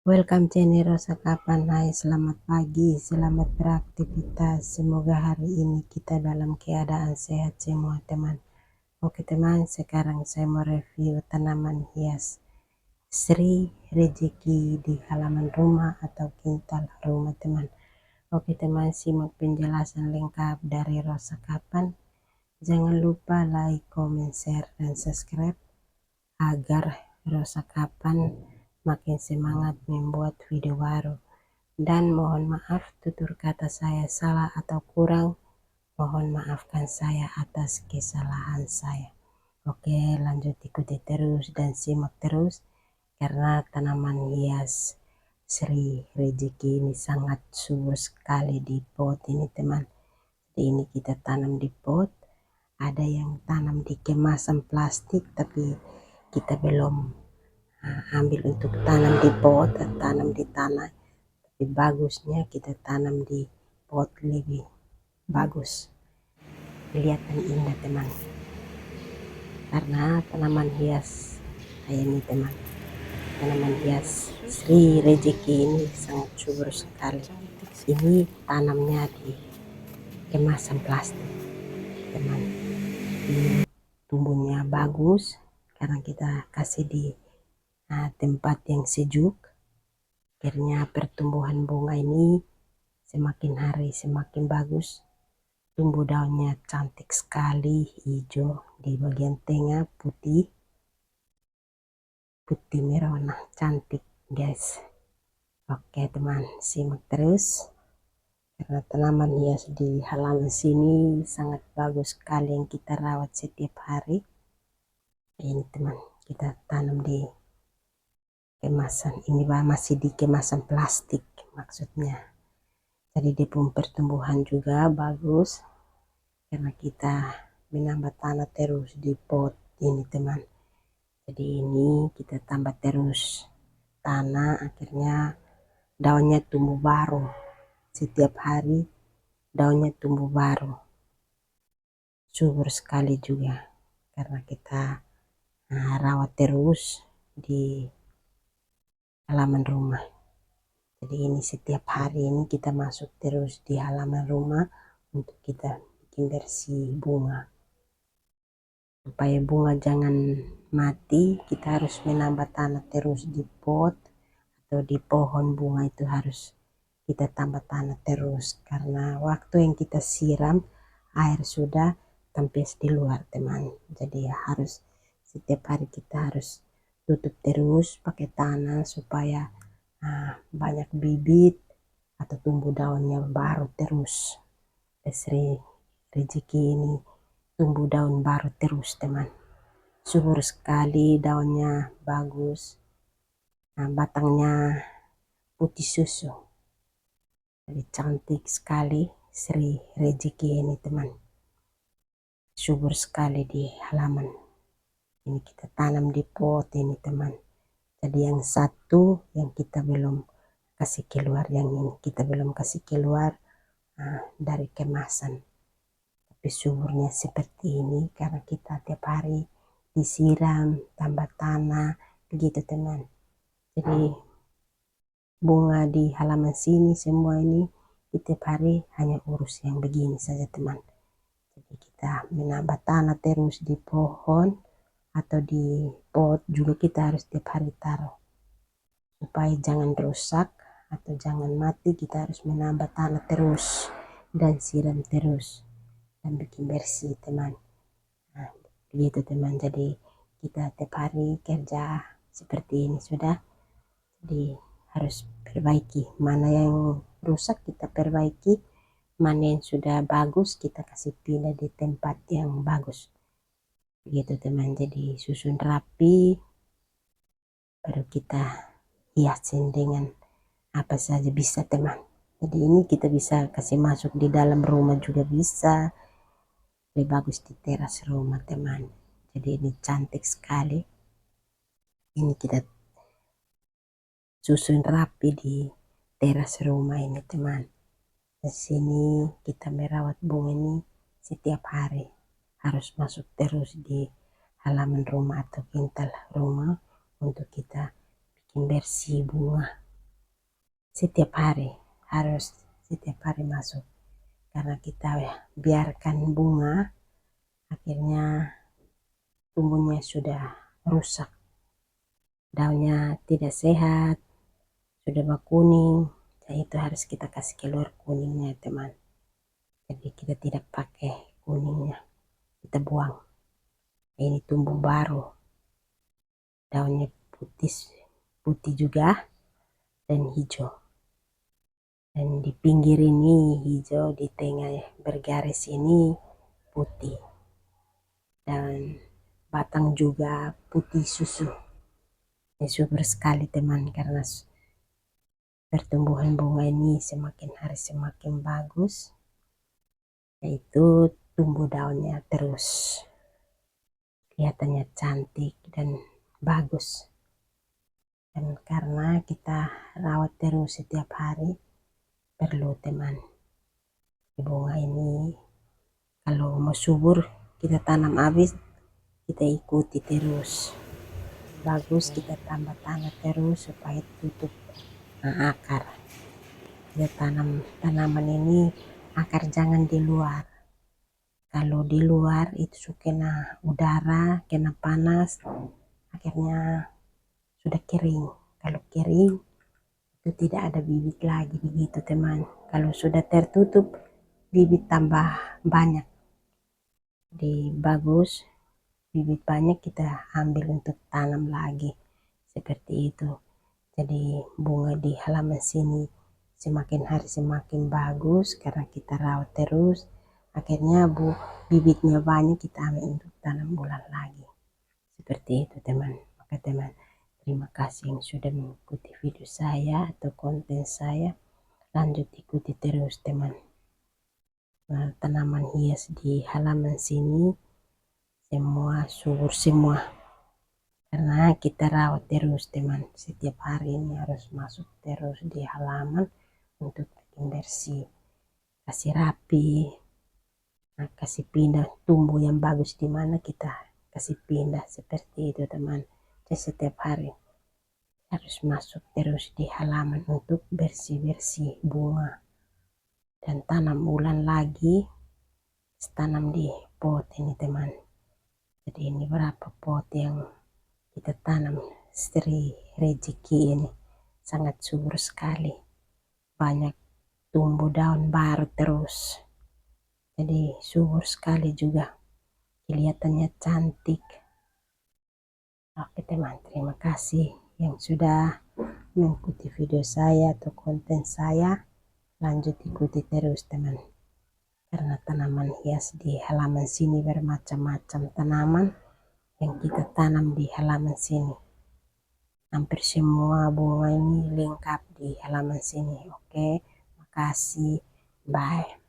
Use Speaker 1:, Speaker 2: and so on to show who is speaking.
Speaker 1: Welcome channel Rosa Kapan. Hai, selamat pagi, selamat beraktivitas. Semoga hari ini kita dalam keadaan sehat semua teman. Oke teman, sekarang saya mau review tanaman hias Sri Rezeki di halaman rumah atau quintal rumah teman. Oke teman, simak penjelasan lengkap dari Rosa Kapan. Jangan lupa like, comment, share, dan subscribe agar Rosa Kapan makin semangat membuat video baru. Dan mohon maaf tutur kata saya salah atau kurang, mohon maafkan saya atas kesalahan saya. Oke, lanjut ikuti terus dan simak terus, karena tanaman hias Sri Rezeki ini sangat subur sekali di pot ini teman. Jadi ini kita tanam di pot, ada yang tanam di kemasan plastik tapi kita belum ambil untuk tanam di pot, tanam di tanah. Tapi bagusnya kita tanam di pot lebih bagus, kelihatan indah teman, karena tanaman hias kayak ini teman, tanaman hias Sri Rezeki ini sangat subur sekali. Ini tanamnya di kemasan plastik teman. Ini tumbuhnya bagus karena kita kasih di tempat yang sejuk. Akhirnya pertumbuhan bunga ini semakin hari semakin bagus. Tumbuh daunnya cantik sekali, hijau di bagian tengah, putih merah, warna cantik guys. Oke teman, simak terus, karena tanaman hias di halaman sini sangat bagus sekali yang kita rawat setiap hari. Ini teman, kita tanam di kemasan, ini masih di kemasan plastik maksudnya. Jadi dia pun pertumbuhan juga bagus karena kita menambah tanah terus di pot ini teman. Jadi ini kita tambah terus tanah, akhirnya daunnya tumbuh baru setiap hari, daunnya tumbuh baru, subur sekali juga karena kita rawat terus di halaman rumah. Jadi ini setiap hari ini kita masuk terus di halaman rumah untuk kita bikin bersih bunga. Supaya bunga jangan mati, kita harus menambah tanah terus di pot atau di pohon bunga, itu harus kita tambah tanah terus karena waktu yang kita siram air sudah tempes di luar teman. Jadi harus setiap hari kita harus tutup terus pakai tanah supaya banyak bibit atau tumbuh daunnya baru terus. Sri Rezeki ini tumbuh daun baru terus teman, subur sekali, daunnya bagus, batangnya putih susu. Jadi cantik sekali Sri Rezeki ini teman, subur sekali di halaman. Ini kita tanam di pot ini teman. Jadi yang satu yang kita belum kasih keluar, yang ini kita belum kasih keluar dari kemasan. Tapi suburnya seperti ini karena kita tiap hari disiram, tambah tanah, begitu teman. Jadi bunga di halaman sini semua ini setiap hari hanya urus yang begini saja teman. Jadi kita menambah tanah terus di pohon atau di pot juga, kita harus tiap hari taruh supaya jangan rusak atau jangan mati. Kita harus menambah tanah terus dan siram terus dan bikin bersih teman. Begitu teman. Jadi kita tiap hari kerja seperti ini sudah. Jadi harus perbaiki, mana yang rusak kita perbaiki, mana yang sudah bagus kita kasih pindah di tempat yang bagus. Begitu teman. Jadi susun rapi, baru kita hiasin dengan apa saja bisa teman. Jadi ini kita bisa kasih masuk di dalam rumah juga bisa, lebih bagus di teras rumah teman. Jadi ini cantik sekali, ini kita susun rapi di teras rumah ini teman. Di sini kita merawat bunga ini setiap hari, harus masuk terus di halaman rumah atau quintal rumah untuk kita bikin bersih bunga. setiap hari, harus setiap hari masuk, karena kita biarkan bunga akhirnya tumbuhnya sudah rusak, daunnya tidak sehat, sudah berkuning. Nah, itu harus kita kasih keluar kuningnya teman. Jadi kita tidak pakai kuningnya, kita buang. Ini tumbuh baru, daunnya putih, putih juga dan hijau. Dan di pinggir ini hijau, di tengah bergaris ini putih. Dan batang juga putih susu. Ini subur sekali teman, karena pertumbuhan bunga ini semakin hari semakin bagus, yaitu tumbuh daunnya terus, kelihatannya cantik dan bagus. Dan karena kita rawat terus setiap hari, perlu teman, bunga ini kalau mau subur kita tanam habis, kita ikuti terus, bagus kita tambah tanah terus supaya tutup akar. Kita tanam tanaman ini akar jangan di luar, kalau di luar itu suka kena udara, kena panas, akhirnya sudah kering. Kalau kering itu tidak ada bibit lagi, begitu teman. Kalau sudah tertutup, bibit tambah banyak. Jadi bagus, bibit banyak kita ambil untuk tanam lagi, seperti itu. Jadi bunga di halaman sini semakin hari semakin bagus karena kita rawat terus, akhirnya bibitnya banyak, kita ambil untuk tanam bulan lagi, seperti itu teman. Maka teman, terima kasih yang sudah mengikuti video saya atau konten saya. Lanjut ikuti terus teman. Tanaman hias di halaman sini semua subur semua, karena kita rawat terus teman. Setiap hari ini harus masuk terus di halaman untuk bikin bersih, kasih rapi, kasih pindah, tumbuh yang bagus di mana kita kasih pindah, seperti itu teman. Jadi setiap hari harus masuk terus di halaman untuk bersih-bersih bunga. Dan tanam bulan lagi, tanam di pot ini teman. Jadi ini berapa pot yang kita tanam Sri Rezeki ini, sangat subur sekali, banyak tumbuh daun baru terus. Jadi subur sekali juga, kelihatannya cantik. Oke teman, terima kasih yang sudah mengikuti video saya atau konten saya. Lanjut ikuti terus teman, karena tanaman hias di halaman sini bermacam-macam tanaman yang kita tanam di halaman sini. Hampir semua bunga ini lengkap di halaman sini. Oke, makasih, bye.